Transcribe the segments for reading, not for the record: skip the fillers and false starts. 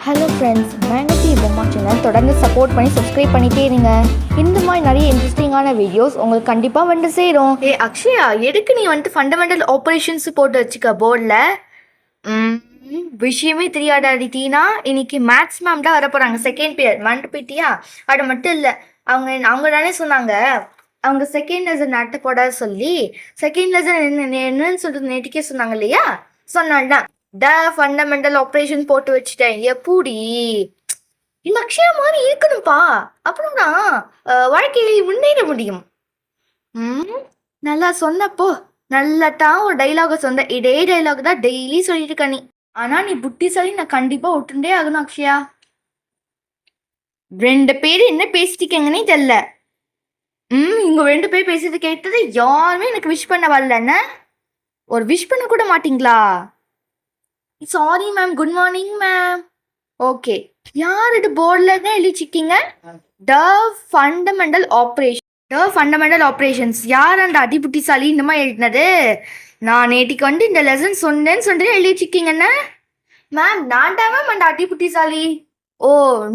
Hello friends, மேங்கத்தி பொம்மா channel தொடர்ந்து support பண்ணி subscribe பண்ணிட்டே இருங்க. இந்த மாதிரி நிறைய இன்ட்ரெஸ்டிங்கான வீடியோஸ் உங்களுக்கு கண்டிப்பாக வந்து சேரும். அக்ஷயா, எதுக்கு நீ வந்துட்டு ஃபண்டமெண்டல் ஆப்ரேஷன்ஸ் போட்டு வச்சுக்க போர்டில்? விஷயமே தெரியாதாடி தீனா. இன்னைக்கு மேத்ஸ் மேம் தான் வர போகிறாங்க செகண்ட் பீரியட். மறந்துப்பிட்டியா? அது மட்டும் இல்லை, அவங்க தானே சொன்னாங்க அவங்க செகண்ட் லெசன் நட்டு போட சொல்லி. செகண்ட் லெசன் என்னன்னு சொல்லிட்டு நேற்றுக்கே சொன்னாங்க இல்லையா? சொன்னால்தான் ஃபண்டமெண்டல் ஆப்ரேஷன் போட்டு வச்சுட்டேன். எப்படி இந்த அக்ஷயா மாதிரி இருக்கணும்ப்பா, அப்புறம் தான் வாழ்க்கையில் முன்னேற முடியும். நல்லா சொன்னப்போ நல்லாத்தான் ஒரு டைலாக சொன்ன. இதே டைலாக் தான் டெய்லி சொல்லிட்டு இருக்க நீ. ஆனா நீ புத்திசாலி, நான் கண்டிப்பா ஒட்டுண்டே ஆகணும் அக்ஷயா. 2 பேர் என்ன பேசிட்டீங்கன்னே தெரியல. இங்க 2 பேர் பேசுறது கேட்டது யாருமே எனக்கு விஷ் பண்ண வரலன்னு. ஒரு விஷ் பண்ண கூட மாட்டீங்களா? Sorry ma'am. Good morning ma'am. Okay, யார் இது போர்டில் தான் எழுதிச்சிருக்கீங்க? த ஃபண்டமெண்டல் ஆப்ரேஷன்ஸ். யார் அந்த அதிபுத்திசாலி இந்த மாதிரி எழுதினது? நான் நேற்றுக்கு வந்து இந்த லெசன் சொன்னேன்னு சொல்லிட்டு எழுதிச்சிருக்கீங்கன்னு. மேம், நான் தான் மேம் அந்த அதிபுத்திசாலி. ஓ,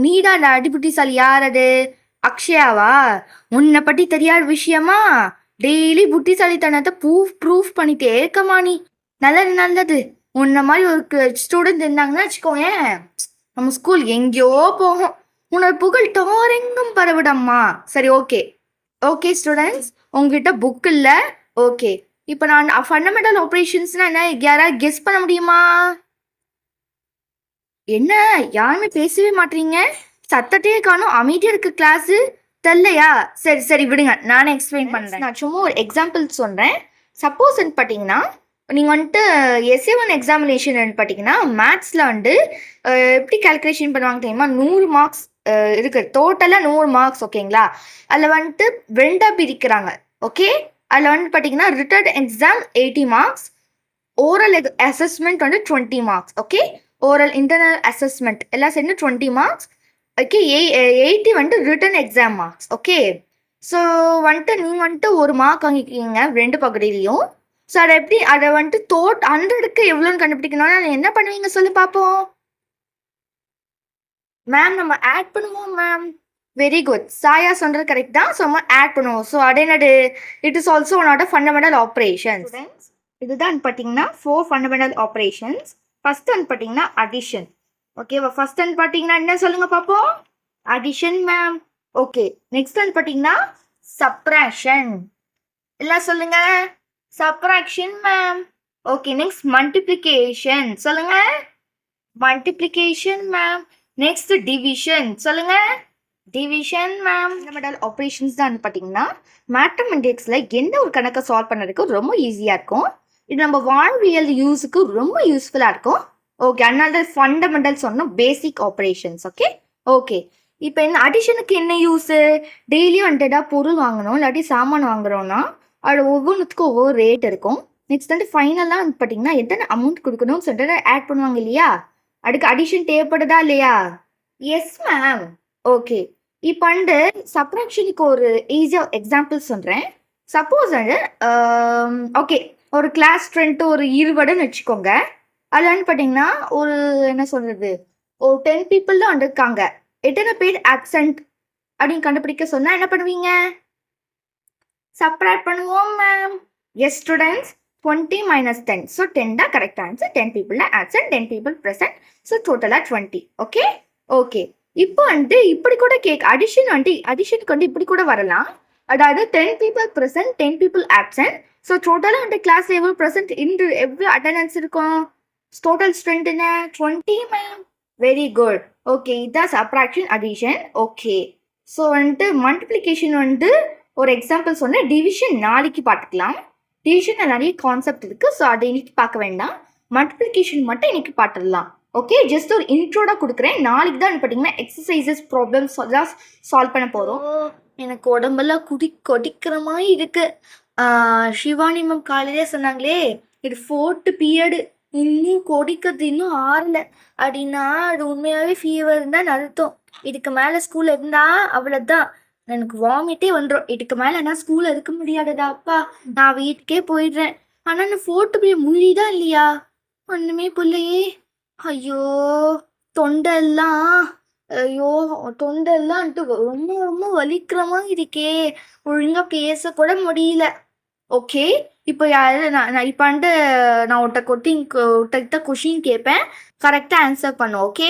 நீ தான் அந்த அதிபுத்திசாலி. யார் அது? அக்ஷயாவா? உன்னை பற்றி தெரியாத விஷயமா? டெய்லி புத்திசாலித்தனத்தை ப்ரூஃப் பண்ணிட்டே இருக்கமா நீ. நல்லது. உன்ன மாதிரி ஒரு ஸ்டூடெண்ட் இருந்தாங்கன்னா வச்சுக்கோங்க, நம்ம ஸ்கூல் எங்கேயோ போகும். உன்னோட புகழ் தோரெங்கும் பரவிடம்மா. சரி, ஓகே ஸ்டூடெண்ட்ஸ், உங்ககிட்ட புக் இல்லை. ஓகே, இப்போ நான் ஃபண்டமெண்டல் ஆப்ரேஷன்ஸ்னா என்ன, யாராவது கெஸ் பண்ண முடியுமா? என்ன யாருமே பேசவே மாட்டீங்க? சத்தத்தையே காணும், அமைதியாக இருக்கு கிளாஸு. தெரியலையா? சரி விடுங்க, நானே எக்ஸ்பிளைன் பண்ணுறேன். நான் சும்மா ஒரு எக்ஸாம்பிள் சொல்கிறேன். சப்போஸ் பார்த்தீங்கன்னா, நீங்கள் வந்துட்டு SA1 எக்ஸாமினேஷன் பார்த்தீங்கன்னா மேத்ஸில் வந்து எப்படி கால்குலேஷன் பண்ணுவாங்க தெரியுமா? 100 மார்க்ஸ் இருக்குது, டோட்டலாக 100 மார்க்ஸ். ஓகேங்களா? அதில் வந்துட்டு 2 பிரிக்கிறாங்க. ஓகே, அதில் வந்து பார்த்தீங்கன்னா written exam 80 marks, oral assessment வந்து 20 marks. Okay, oral internal assessment எல்லாம் சேர்ந்து 20 மார்க்ஸ். ஓகே, 80 வந்துட்டு written exam marks. Okay, so வந்துட்டு நீங்கள் வந்துட்டு 1 மார்க் வாங்கிக்கிங்க 2 பகுதியிலையும். ஸோ அதை வந்துட்டு 100க்கு எவ்வளோன்னு கண்டுபிடிக்கணும்னா என்ன பண்ணுவீங்க சொல்லி பார்ப்போம். மேம், நம்ம ஆட் பண்ணுவோம் மேம். வெரி குட், சாயா சொல்றது கரெக்ட் தான். ஸோ நம்ம ஆட் பண்ணுவோம். ஸோ அது என்னது? It is also one of fundamental operations. இதுதான் பார்த்தீங்கன்னா 4 ஃபண்டமெண்டல் ஆப்ரேஷன்ஸ். ஃபர்ஸ்ட் வந்து பார்த்தீங்கன்னா அடிஷன். ஓகேவா? ஃபர்ஸ்ட் வந்து பார்த்தீங்கன்னா என்ன சொல்லுங்க பார்ப்போம்? Addition ma'am. ஓகே, நெக்ஸ்ட் வந்து பார்த்தீங்கன்னா சப்ராக்ஷன். எல்லாம் சொல்லுங்க. Subtraction ma'am. Okay, next multiplication. சொல்லுங்க. Multiplication ma'am. Next division. சொல்லுங்க. Division ma'am. ஃபண்டமெண்டல் ஆப்ரேஷன்ஸ் தான் பார்த்தீங்கன்னா மேத்தமெட்டிக்ஸில் எந்த ஒரு கணக்கை சால்வ் பண்ணுறதுக்கு ரொம்ப ஈஸியாக இருக்கும். இது நம்ம வாழ்வியல் யூஸுக்கு ரொம்ப யூஸ்ஃபுல்லாக இருக்கும். ஓகே, அதனால தான் ஃபண்டமெண்டல் சொன்னோம், பேசிக் ஆப்ரேஷன்ஸ். ஓகே, இப்போ என்ன அடிஷனுக்கு என்ன யூஸு? டெய்லியும் வந்துட்டு பொருள் வாங்கணும், இல்லாட்டி சாமான் வாங்குறோன்னா அது ஒவ்வொன்றுத்துக்கும் ஒவ்வொரு ரேட் இருக்கும். நெக்ஸ்ட் வந்து ஃபைனலாக வந்து பார்த்தீங்கன்னா எத்தனை அமௌண்ட் கொடுக்கணும்னு சொல்லிட்டு ஆட் பண்ணுவாங்க இல்லையா? அதுக்கு அடிஷன் தேவைப்படுதா இல்லையா? Yes ma'am. ஓகே, இப்போ வந்து சப்ராக்ஷனுக்கு ஒரு ஈஸியாக எக்ஸாம்பிள் சொல்கிறேன். சப்போஸ் வந்து ஓகே, ஒரு கிளாஸ் ஸ்ட்ரென்த்து ஒரு 20ன்னு வச்சுக்கோங்க. அதில் வந்து பார்த்தீங்கன்னா ஒரு என்ன சொல்கிறது, ஒரு 10 பீப்புள் தான் வந்திருக்காங்க. எத்தனை பேர் ஆப்சண்ட் அப்படின்னு கண்டுபிடிக்க சொன்னால் என்ன பண்ணுவீங்க? சப்ராக்ட் பண்ணுவோம் ma'am. S students, 20 minus 10. So 10 தான் correct answer. 10 people absent, 10 people present. So டோட்டலாக 20. ஓகே, இப்போ வந்துட்டு இப்படி கூட அடிஷனுக்கு வந்து இப்படி கூட வரலாம். அதாவது 10 people present, 10 people absent. So டோட்டலாக வந்து கிளாஸ் எவ்வளோ ப்ரெசென்ட் எவ்வளோ அட்டண்டன்ஸ் இருக்கும்? டோட்டல் ஸ்ட்ரென்த் என்ன? 20 மேம். Very good. ஓகே, இதுதான் சப்ராக்ஷன், அடிஷன். ஓகே, ஸோ வந்துட்டு மல்டிப்ளிகேஷன் வந்து ஒரு எக்ஸாம்பிள் சொன்னேன். டிவிஷன் நாளைக்கு பார்த்துக்கலாம். டிவிஷனில் நிறைய கான்செப்ட் இருக்குது. ஸோ அதை இன்னைக்கு பார்க்க வேண்டாம். மல்டிப்ளிகேஷன் மட்டும் இன்னைக்கு பார்த்துடலாம். ஓகே, ஜஸ்ட் ஒரு இன்ட்ரோட கொடுக்குறேன். நாளைக்கு தான் பார்த்தீங்கன்னா எக்ஸசைசஸ் ப்ராப்ளம்ஸ் எல்லாம் சால்வ் பண்ண போகிறோம். எனக்கு உடம்பெல்லாம் கொதிக்கிற மாதிரி இருக்கு. சிவானி மேம் காலையிலே சொன்னாங்களே, இது 4th பீரியடு, இன்னும் கொதிக்கிறது இன்னும் ஆறலை அப்படின்னா அது உண்மையாகவே ஃபீவர் தான் அர்த்தம். இதுக்கு மேலே ஸ்கூலில் இருந்தால் அவ்வளோதான், எனக்கு வாமிட்டே வந்துடும். இதுக்கு மேலே நான் ஸ்கூலில் இருக்க முடியாததா அப்பா, நான் வீட்டுக்கே போயிடுறேன். ஆனால் நான் 4th பீரியட் முடியுதா இல்லையா? ஒன்றுமே பிள்ளையே. ஐயோ, தொண்டெல்லாம் ஐயோ தொண்டெல்லாம்ட்டு ரொம்ப ரொம்ப வலிக்கிற மாதிரி இருக்கே. ஒழுங்கா பேசக்கூட முடியல. ஓகே, இப்போ யாரு நான் இப்போ நான் உன்கிட்ட கொஷின் கேட்பேன், கரெக்டாக ஆன்சர் பண்ணு. ஓகே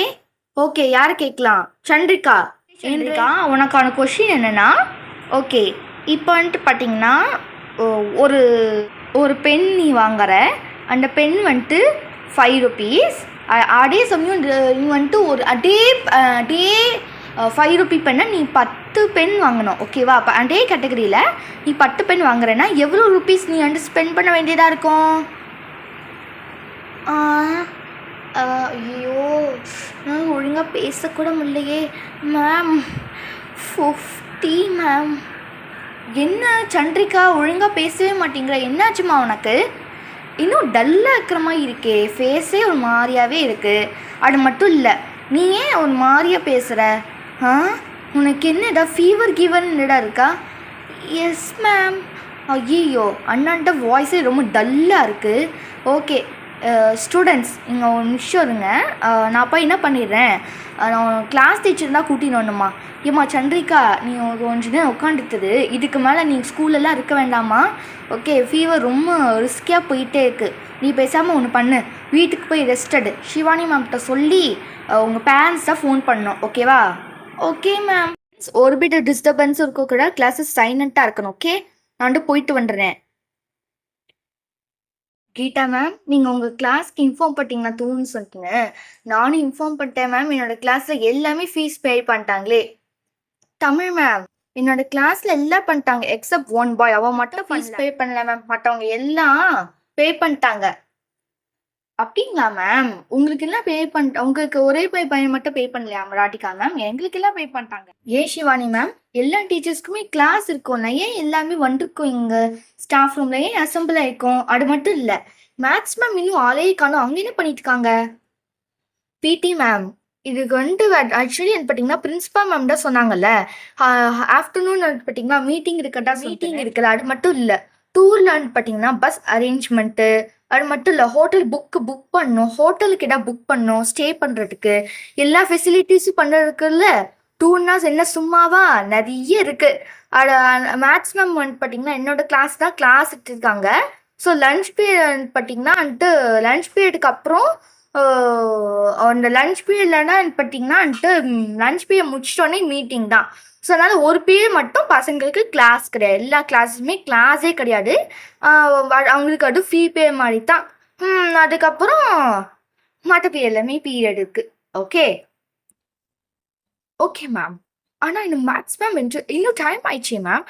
ஓகே, யாரை கேட்கலாம்? சந்திரிகா. சந்திரிகா, உனக்கான கொஷின் என்னன்னா, ஓகே இப்போ பார்த்தீங்கன்னா ஒரு ஒரு பென் நீ வாங்குற, அந்த பென் ₹5. அதே சமயம் நீ அதே ₹5 பெண்ணை நீ 10 பென் வாங்கணும். ஓகேவா? அப்போ அதே கேட்டகரியில் நீ 10 பென் வாங்குறேன்னா எவ்வளோ ருபீஸ் நீ ஸ்பெண்ட் பண்ண வேண்டியதாக இருக்கும்? ஐயோ, நான் ஒழுங்காக பேசக்கூட முடியலையே மேம். 50 மேம். என்ன சந்திரிகா, ஒழுங்காக பேசவே மாட்டேங்கிற, என்னாச்சுமா உனக்கு? இன்னும் டல்லாக இருக்கிற மாதிரி இருக்கே, ஃபேஸே ஒரு மாதிரியாகவே இருக்குது. அது மட்டும் இல்லை, நீ ஏன் ஒரு மாதிரியாக பேசுகிற? உனக்கு என்னடா ஃபீவர் கீவர்னுடா இருக்கா? Yes ma'am. ஐயோ, அண்ணாண்ட வாய்ஸே ரொம்ப டல்லாக இருக்குது. ஓகே ஸ்டூடெண்ட்ஸ், இங்கே ஒரு நிமிஷம் இருங்க. நான் போய் என்ன பண்ணிடுறேன், நான் கிளாஸ் டீச்சர் தான் கூட்டின்னு வரணுமா? ஏம்மா சந்திரிகா, நீ கொஞ்சம் நேரம் உட்காந்துட்டுது, இதுக்கு மேலே நீ ஸ்கூல்லலாம் இருக்க வேண்டாமா? ஓகே, ஃபீவர் ரொம்ப ரிஸ்கியாக போயிட்டே இருக்குது. நீ பேசாமல் ஒன்று பண்ணு, வீட்டுக்கு போய் ரெஸ்டடு. ஷிவானி மேம்கிட்ட சொல்லி உங்கள் பேரண்ட்ஸ் தான் ஃபோன் பண்ணணும். ஓகேவா? Okay ma'am. ஒரு பிட் டிஸ்டர்பன்ஸ் இருக்க கூட கிளாஸஸ் சைலண்ட்டாக இருக்கணும். ஓகே, நான் போயிட்டு வந்துடுறேன். கீதா மேம், நீங்கள் உங்கள் கிளாஸ்க்கு இன்ஃபார்ம் பண்ணிட்டீங்கன்னா தூன்னு சொல்லிட்டுங்க. நானும் இன்ஃபார்ம் பண்ணிட்டேன் மேம். என்னோடய கிளாஸில் எல்லாமே ஃபீஸ் பே பண்ணிட்டாங்களே. தமிழ் மேம், என்னோட கிளாஸில் எல்லாம் பண்ணிட்டாங்க எக்ஸப்ட் ஒன் பாய். அவன் மட்டும் ஃபீஸ் பே பண்ணல மேம். மற்றவங்க எல்லாம் பே பண்ணிட்டாங்க. அப்படிங்களா மேம்? உங்களுக்கு எல்லாம் உங்களுக்கு ஒரே பையன் மட்டும் பே பண்ணலையா ராதிகா மேம்? எங்களுக்கு எல்லாம் பே பண்ணிட்டாங்க. ஏன் ஷிவானி மேம், எல்லா டீச்சர்ஸ்க்குமே கிளாஸ் இருக்கும்ல, ஏன் எல்லாமே வந்துருக்கும் இங்கே ஸ்டாஃப் ரூம்ல, ஏன் அசம்பிள் ஆயிருக்கும்? அது மட்டும் இல்லை, மேத்ஸ் மேம் இன்னும் ஆளையே காணும், அவங்க என்ன பண்ணிட்டு இருக்காங்க? பிடி மேம், இதுக்கு ஆக்சுவலி பார்த்தீங்கன்னா பிரின்சிபல் மேம் தான் சொன்னாங்கல்ல, ஆஃப்டர்நூன் பார்த்தீங்கன்னா மீட்டிங் இருக்குல்ல, அது மட்டும் இல்லை, டூர்ல பார்த்தீங்கன்னா பஸ் அரேஞ்ச்மெண்ட்டு, அது மட்டும் இல்லை ஹோட்டல் புக் பண்ணணும், ஹோட்டலுக்கு இடம் புக் பண்ணணும், ஸ்டே பண்ணுறதுக்கு எல்லா ஃபெசிலிட்டிஸும் பண்ணுறதுக்குல்ல. டூர்னா என்ன சும்மாவா? நிறைய இருக்கு. மேத்ஸ் மேம் பார்த்தீங்கன்னா என்னோட கிளாஸ் தான் கிளாஸ் எடுத்துருக்காங்க. ஸோ லன்ச் பீரியட் பார்த்தீங்கன்னா லன்ச் பீரியடுக்கு அப்புறம் அந்த லன்ச் பீரியட்லன்னா பார்த்தீங்கன்னா லன்ச் பீரியட் முடிச்சிட்டோன்னே மீட்டிங் தான். ஸோ அதனால் ஒரு பீரியட் மட்டும் பசங்களுக்கு கிளாஸ் கிடையாது. எல்லா கிளாஸுமே கிளாஸே கிடையாது. அவங்களுக்கு அது ஃப்ரீ பே மாதிரி தான். அதுக்கப்புறம் மற்ற பீரியட் எல்லாமே பீரியட் இருக்குது. Okay okay ma'am. ஆனால் இன்னும் மேத்ஸ் மேம் இன்னும் டைம் ஆயிடுச்சு மேம்.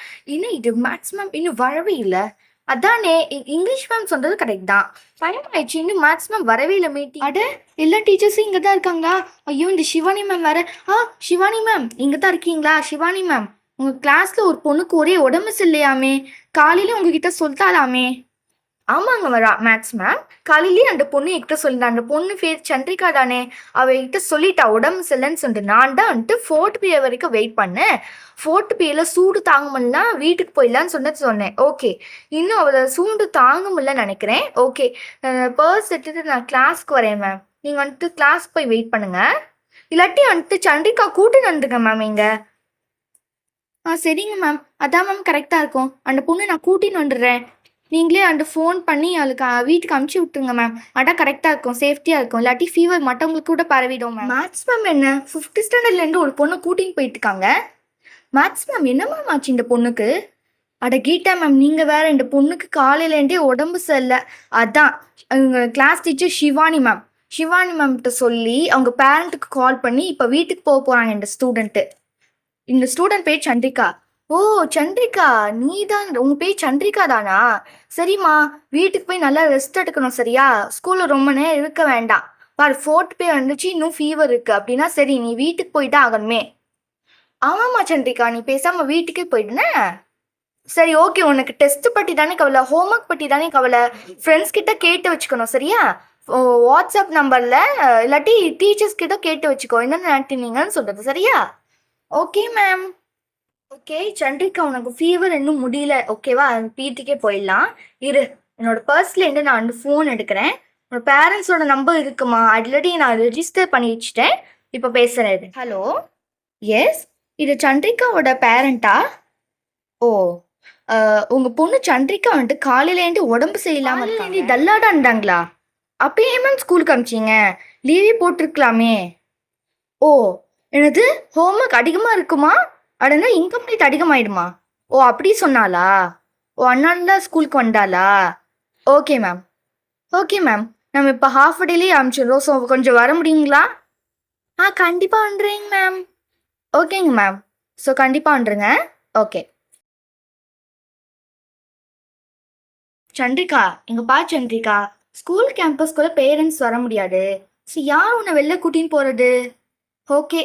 இது மேத்ஸ் மேம் இன்னும் வரவே இல்லை. அதானே, இங்கிலீஷ் மேம் சொன்னது கரெக்ட் தான். டைம் ஆயிடுச்சு, இன்னும் மேத்ஸ் மேம் வரவே இல்லை மீட்டிங். எல்லா டீச்சர்ஸும் இங்கே தான் இருக்காங்களா? ஐயோ, இந்த சிவானி மேம் வேற. சிவானி மேம் இங்கே தான் இருக்கீங்களா? சிவானி மேம், உங்கள் கிளாஸில் ஒரு பொண்ணுக்கு ஒரே உடம்பு சரியில்லையாமே, காலையில் உங்ககிட்ட சொல்லிட்டாலாமே. ஆமாங்க மேத்ஸ் மேம், காலையிலேயே அந்த பொண்ணு என்கிட்ட சொல்லிட்டா. அந்த பொண்ணு பேர் சந்திரிகா தானே, அவகிட்ட சொல்லிட்டா உடம்பு சரியில்லைன்னு சொல்லிட்டு. நான் தான் 4th பீரியட் வரைக்கும் வெயிட் பண்ணேன். 4th பீரியடில் சூடு தாங்க முடியலாம், வீட்டுக்கு போயிடலான்னு சொன்னேன். ஓகே, இன்னும் அவளை சூடு தாங்க முடியலன்னு நினைக்கிறேன். ஓகே, பர்ஸ் எடுத்துட்டு நான் கிளாஸ்க்கு வரேன் மேம். நீங்கள் கிளாஸ் போய் வெயிட் பண்ணுங்க, இல்லாட்டி சந்திரிகா கூட்டின்னு வந்துருங்க மேம் இங்கே. சரிங்க மேம், அதான் மேம் கரெக்டாக இருக்கும். அந்த பொண்ணு நான் கூட்டின்னு வந்துடுறேன். நீங்களே ஃபோன் பண்ணி அவளுக்கு வீட்டுக்கு அனுப்பிச்சி விட்டுருங்க மேம். அதான் கரெக்டாக இருக்கும், சேஃப்டியாக இருக்கும். இல்லாட்டி ஃபீவர் மற்றவங்களுக்கு கூட பரவிடும் மேம். மேத்ஸ் மேம் என்ன 5th ஸ்டாண்டர்ட்லேருந்து ஒரு பொண்ணு கூட்டின்னு போயிட்டு இருக்காங்க. மேத்ஸ் மேம் என்ன மேம் ஆச்சு இந்த பொண்ணுக்கு? கீதா மேம், நீங்கள் வேற, இந்த பொண்ணுக்கு காலையிலேருந்தே உடம்பு சரியில்லை. அதான் எங்கள் கிளாஸ் டீச்சர் ஷிவானி மேம்கிட்ட சொல்லி அவங்க பேரண்ட்டுக்கு கால் பண்ணி இப்போ வீட்டுக்கு போக போகிறாங்க இந்த ஸ்டூடெண்ட் பேர் சந்திரிகா. ஓ சந்திரிகா, நீ தான், உங்க பேர் சந்திரிகா தானா? சரிம்மா, வீட்டுக்கு போய் நல்லா ரெஸ்ட் எடுக்கணும் சரியா? ஸ்கூலில் ரொம்ப நேரம் இருக்க வேண்டாம். 4th பே வந்துச்சு, இன்னும் ஃபீவர் இருக்கு அப்படின்னா சரி, நீ வீட்டுக்கு போயிட்டு ஆகணுமே. ஆமாம்மா சந்திரிகா, நீ பேசாமல் வீட்டுக்கே போயிடுனே. சரி ஓகே, உனக்கு டெஸ்ட் பற்றி தானே கவலை, ஹோம்ஒர்க் பற்றி தானே கவலை, ஃப்ரெண்ட்ஸ் கிட்ட கேட்டு வச்சுக்கணும் சரியா? வாட்ஸ்அப் நம்பரில் இல்லாட்டி டீச்சர்ஸ் கிட்ட கேட்டு வச்சுக்கோ என்னென்ன நடத்தினீங்கன்னு சொல்கிறது சரியா? Okay ma'am. ஓகே சந்திரிகா, உனக்கு ஃபீவர் இன்னும் முடியல ஓகேவா? வீட்டுக்கே போயிடலாம். என்னோட பர்ஸ்லேருந்து நான் ஃபோன் எடுக்கிறேன். உன்னோட பேரண்ட்ஸோட நம்பர் இருக்குமா? ஆல்ரெடி நான் ரெஜிஸ்டர் பண்ணி வச்சுட்டேன். இப்போ பேசுறது. ஹலோ, எஸ், இது சந்திரிகாவோட பேரண்டா? ஓ, உங்க பொண்ணு சந்திரிகா வந்துட்டு காலையிலேருந்து உடம்பு சரியில்லாம இருக்காங்க. டல்லாடா இருந்தாங்களா? அப்போ ஏன் மேம் ஸ்கூலுக்கு அனுப்பிச்சிங்க? லீவே போட்டிருக்கலாமே. ஓ, என்னது ஹோம்ஒர்க் அதிகமாக இருக்குமா? அடனா இன்கம்ப்ளீட் அதிகமாயிடுமா? ஓ, அப்படி சொன்னாலா? ஓ, அண்ணான் தான் ஸ்கூலுக்கு வந்தாளா? Okay ma'am, okay ma'am. நம்ம இப்போ ஹாஃப் டேலேயே அனுப்பிச்சிடுறோம். ஸோ கொஞ்சம் வர முடியுங்களா? கண்டிப்பாக வந்துடுறேங்க மேம். ஓகேங்க மேம். ஸோ கண்டிப்பாக வந்துடுங்க. ஓகே. சந்திரிகா, இங்க பா சந்திரிகா, ஸ்கூல் கேம்பஸ்குள்ள பேரண்ட்ஸ் வர முடியாது. ஸோ யார் உன்னை வெளில கூட்டின்னு போறது? ஓகே,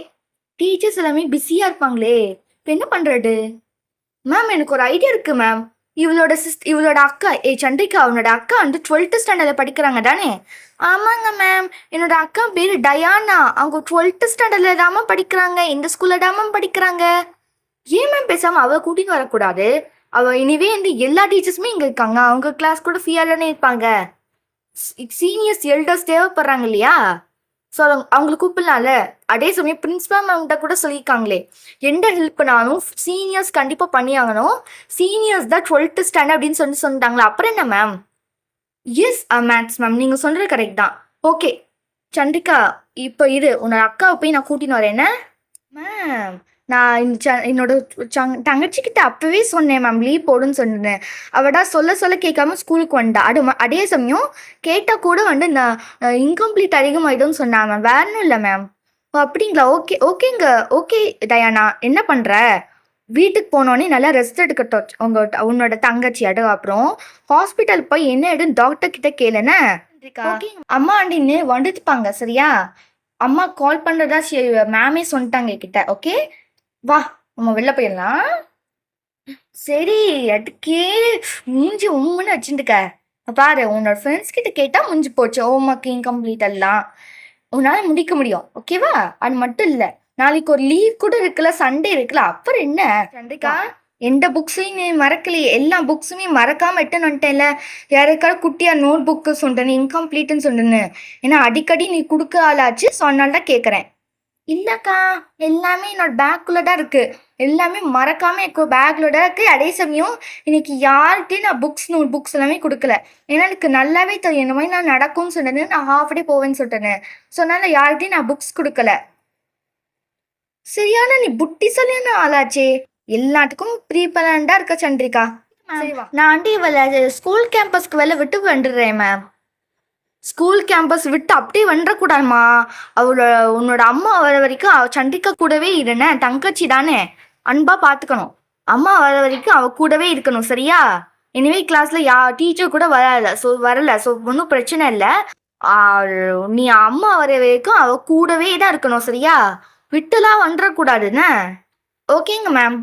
டீச்சர்ஸ் எல்லாமே பிஸியா இருப்பாங்களே, இப்போ என்ன பண்றது? மேம், எனக்கு ஒரு ஐடியா இருக்கு மேம். இவளோட அக்கா, சந்திரிகா, அவனோட அக்கா வந்து 12th ஸ்டாண்டர்டில் படிக்கிறாங்க தானே? ஆமாங்க மேம், என்னோட அக்கா பேர் டயானா. அவங்க 12th ஸ்டாண்டர்டில் தாம படிக்கிறாங்க. இந்த ஸ்கூலில் தாம படிக்கிறாங்க. ஏன் மேம் பேசாம அவ கூட்டின்னு வரக்கூடாது? அவ இனிவே வந்து எல்லா டீச்சர்ஸுமே இங்க இருக்காங்க. அவங்க கிளாஸ் கூட ஃப்ரீயா தானே இருப்பாங்க. சீனியர்ஸ் எல்டர்ஸ் தேவைப்படுறாங்க இல்லையா? ஸோ அவங்களை கூப்பிடலாம்ல. அதே சமயம் பிரின்சிபல் மேம்கிட்ட கூட சொல்லியிருக்காங்களே, எந்த ஹெல்ப்னாலும் சீனியர்ஸ் கண்டிப்பாக பண்ணியாகணும். சீனியர்ஸ் தான் 12th ஸ்டாண்டர்ட் அப்படின்னு சொன்னாங்களா? அப்புறம் என்ன மேம்? எஸ் மேத்ஸ் மேம், நீங்கள் சொல்கிறது கரெக்ட் தான். ஓகே சந்திரிகா, இப்போ உன்னோட அக்காவை போய் நான் கூட்டின்னு வரேன். என்ன மேம், நான் என்னோட தங்கச்சிக்கிட்ட அப்பவே சொன்னேன் மேம், லீவ் போடுன்னு சொன்னேன். அவடா சொல்ல கேட்காம ஸ்கூலுக்கு வந்தா. அதே சமயம் கேட்டால் கூட வந்து நான் இன்கம்ப்ளீட் அதிகமாகிடும்னு சொன்னாங்க மேம். வேற ஒன்றும் இல்லை மேம். ஓ, அப்படிங்களா? ஓகேங்க. ஓகே டயானா, என்ன பண்ணுற? வீட்டுக்கு போனோடனே நல்லா ரெஸ்ட் எடுக்கட்டும் உன்னோட தங்கச்சி. அப்புறம் ஹாஸ்பிட்டல் போய் என்ன ஆயிடும் டாக்டர் கிட்ட கேளுன்னு. அம்மா ஆண்டின்னு வந்துட்டுப்பாங்க சரியா? அம்மா கால் பண்ணுறதா மேமே சொல்லிட்டாங்க கிட்ட. ஓகே, வா நம்ம வெளில போயிடலாம். சரி, அதுக்கே மூஞ்சி உம்முன்னு வச்சுருக்க பாரு. உன்னோட ஃப்ரெண்ட்ஸ் கிட்ட கேட்டால் முடிஞ்சு போச்சு. ஹோம்ஒர்க் இன்கம்ப்ளீட் எல்லாம் உன்னால் முடிக்க முடியும். ஓகேவா? அது மட்டும் இல்லை, நாளைக்கு ஒரு லீவ் கூட இருக்குல்ல, சண்டே இருக்குல்ல, அப்புறம் என்ன சண்டைக்கா? எந்த புக்ஸையும் நீ மறக்கலையே, எல்லா புக்ஸுமே மறக்காம எட்டுன்னு வந்துட்டேன்ல. யாருக்காவது குட்டியா நோட் புக்கு சொன்னேன்னு இன்கம்ப்ளீட்னு சொன்னேன்னு. ஏன்னா அடிக்கடி நீ கொடுக்க ஆளாச்சு. ஸோ அதனால தான் கேட்குறேன். இல்லைக்கா, எல்லாமே என்னோட பேக்குள்ளே தான் இருக்குது. எல்லாமே மறக்காமல் எனக்கு பேக்கில் தான் இருக்குது. அதே சமயம் இன்னைக்கு யார்கிட்டையும் நான் நோட் புக்ஸ் எல்லாமே கொடுக்கல. ஏன்னா எனக்கு நல்லாவே தெரியும் இந்த மாதிரி நான் நடக்கும்னு சொன்னது. நான் ஹாஃப் டே போவேன்னு சொல்லிட்டேன்னு. ஸோ அதனால் யார்கிட்டையும் நான் புக்ஸ் கொடுக்கல. சரியான நீ புட்டி சரியான ஆளாச்சே. எல்லாத்துக்கும் ப்ரீ பிளான்டாக இருக்க சந்திரிகா. நான் ஆண்டி இவளை ஸ்கூல் கேம்பஸ்க்கு வெளில விட்டு வந்துடுறேன் மேம். ஸ்கூல் கேம்பஸ் விட்டு அப்படியே வந்துடக்கூடாதுமா. உன்னோட அம்மா வர வரைக்கும் சந்திரிகா கூடவே இருன. தங்கச்சி தானே, அன்பா பார்த்துக்கணும். அம்மா வர வரைக்கும் அவ கூடவே இருக்கணும் சரியா? எனிவே கிளாஸ்ல டீச்சர் கூட வரல. ஸோ ஒன்றும் பிரச்சனை இல்லை. நீ அம்மா வர வரைக்கும் அவ கூடவே தான் இருக்கணும் சரியா? விட்டுலாம் வந்துடக்கூடாதுன்னு. ஓகேங்க மேம்.